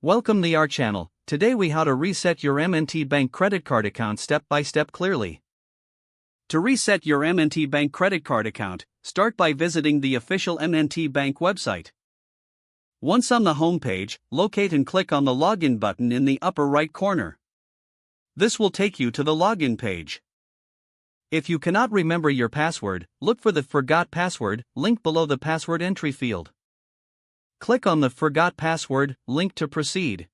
Welcome to our channel. Today we how to reset your M&T Bank credit card account step by step clearly. To reset your M&T Bank credit card account, start by visiting the official M&T Bank website. Once on the home page, locate and click on the login button in the upper right corner. This will take you to the login page. If you cannot remember your password, look for the Forgot Password link below the password entry field. Click on the Forgot Password link to proceed.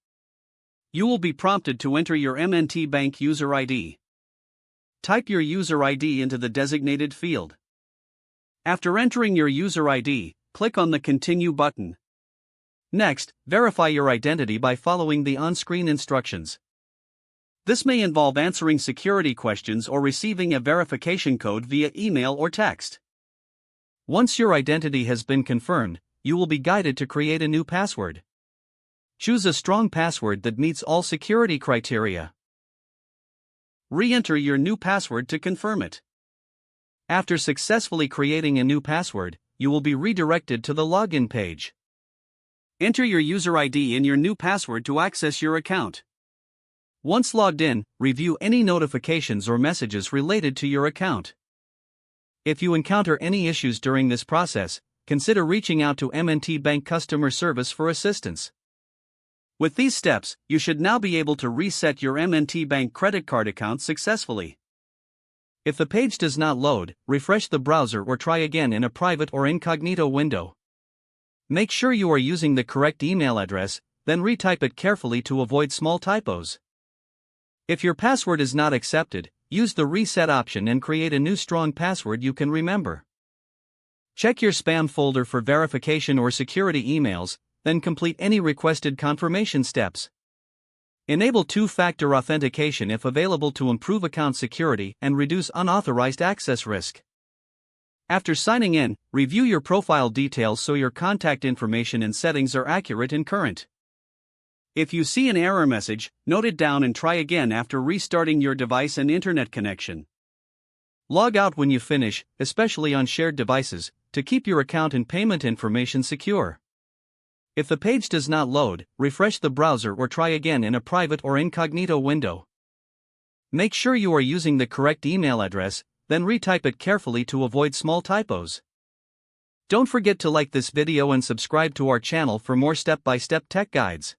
You will be prompted to enter your M&T Bank user ID. Type your user ID into the designated field. After entering your user ID, click on the Continue button. Next, verify your identity by following the on-screen instructions. This may involve answering security questions or receiving a verification code via email or text. Once your identity has been confirmed, you will be guided to create a new password. Choose a strong password that meets all security criteria. Re-enter your new password to confirm it. After successfully creating a new password, you will be redirected to the login page. Enter your user ID and your new password to access your account. Once logged in, review any notifications or messages related to your account. If you encounter any issues during this process, consider reaching out to M&T Bank customer service for assistance. With these steps, you should now be able to reset your M&T Bank credit card account successfully. If the page does not load, refresh the browser or try again in a private or incognito window. Make sure you are using the correct email address, then retype it carefully to avoid small typos. If your password is not accepted, use the reset option and create a new strong password you can remember. Check your spam folder for verification or security emails, then complete any requested confirmation steps. Enable two-factor authentication if available to improve account security and reduce unauthorized access risk. After signing in, review your profile details so your contact information and settings are accurate and current. If you see an error message, note it down and try again after restarting your device and internet connection. Log out when you finish, especially on shared devices, to keep your account and payment information secure. If the page does not load, refresh the browser or try again in a private or incognito window. Make sure you are using the correct email address, then retype it carefully to avoid small typos. Don't forget to like this video and subscribe to our channel for more step-by-step tech guides.